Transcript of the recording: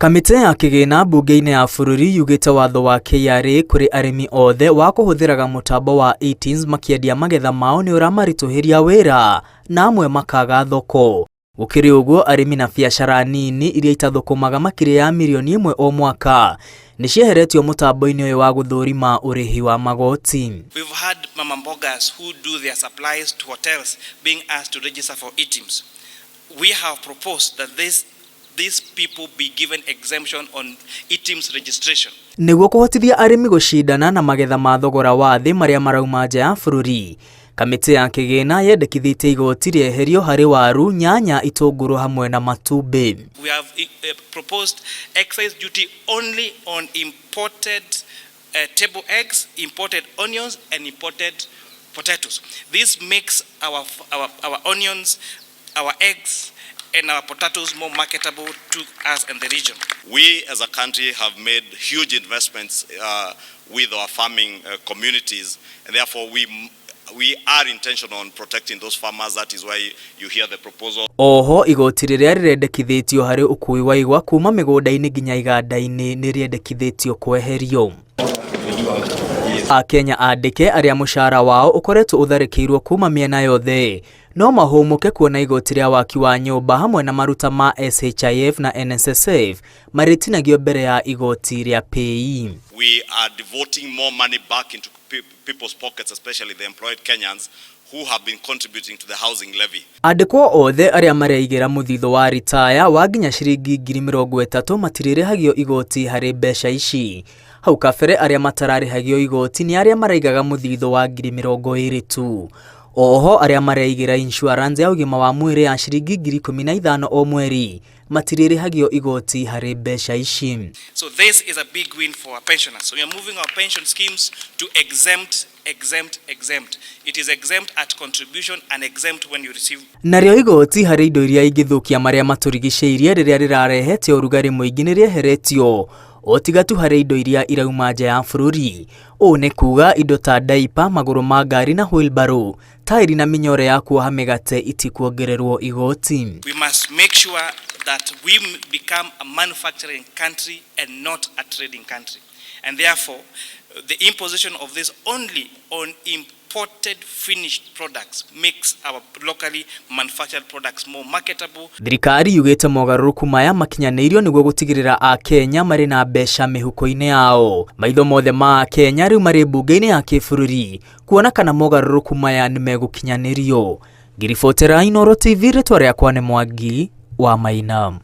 Kamĩtĩ ya kĩgĩna mbunge-inĩ ya bũrũri yugĩte watho wa KRA kũrĩ arĩmi othe wa kũhũthĩraga mũtambo wa e-TINS makĩendia magetha mao nĩ ũramaritũhĩria wĩra na amwe makaga thoko. Gũkĩrĩ ũguo, arĩmi na biacara nini iria itathũkũmaga makĩria ya mirioni 1 o mwaka nĩ cieheretio mũtambo-inĩ ũyũ wa gũthũrima ũrĩhi wa magooti. We've had mama mbogas who do their supplies to hotels being asked to register for e-TINS. We have proposed that these people be given exemption on e-TINS registration. Nĩguo kũhotithia arĩmi gũcindana na magetha ma thogora wa thĩ marĩa marauma nja ya bũrũri, kamĩtĩ ya kĩgĩna yendekithĩtie igoti rĩeherio harĩ waru, nyanya, itũngũrũ hamwe na matumbĩ. We have proposed excise duty only on imported table eggs, imported onions and imported potatoes. This makes our onions, our eggs and our potatoes more marketable to us and the region. We as a country have made huge investments with our farming communities, and therefore we are intentional on protecting those farmers. That is why you hear the proposal. Oho, igoti rĩrĩa rĩrendekithĩtio harĩ ũkui wa igwa kuma mĩgũnda-inĩ nginya iganda-inĩ nĩ rĩendekithĩtio kweherio. Akenya andĩke arĩa mũcara wao ũkoretwo ũtharĩkĩirwo kuma mĩena yothe no mahũmũke kuona igoti rĩa waki wa nyũmba hamwe na maruta ma SHIF na NSSF marĩtinagio mbere ya igoti rĩa PAYE. We are devoting more money back into people's pockets, especially the employed Kenyans who have been contributing to the housing levy. Andĩkwo othe arĩa mareigĩra mũthithũ wa ritaya wa nginya ciringi 30,000 matirĩrĩhagio igoti harĩ mbeca ici. Hau kabere arĩa matararĩhagio igoti nĩ arĩa maraigaga mũthithũ wa 20,000 tu. Oho arĩa mareigĩra insurance ya ũgima wa mwĩrĩ ya ciringi 15,000 o mweri matirĩrĩhagio igoti harĩ mbeca ici. So this is a big win for our pensioners. So we are moving our pension schemes to exempt. It is exempt at contribution and exempt when you receive. Narĩo igoti harĩ indo iria ingĩthũkia marĩa matũrigicĩirie rĩrĩa rĩrarehete ũrugarĩ mũingĩ nĩ rĩeheretio, o tiga tu harĩ indo iria irauma nja ya bũrũri. Ũũ nĩ kuuga indo ta diaper, magũrũ ma ngari na wheelbarrow, tairi na mĩnyore ya kuoha mĩgate itikuongererwo igoti. We must make sure that we become a manufacturing country and not a trading country. And therefore, the imposition of this only on imported finished products makes our locally manufactured products more marketable. Thirikari yugĩte mogarũrũku maya makinyanĩirio nĩguo gũtigĩrĩra Akenya marĩ na mbeca mĩhuko-inĩ yao. Maitho mothe ma Akenya rĩu marĩ mbunge-inĩ ya kĩbũrũri kuona kana mogarũrũku maya nĩ megũkinyanĩrio. Ngiribotera Inooro TV, rĩtwa rĩakwa nĩ Mwangi wa Maina.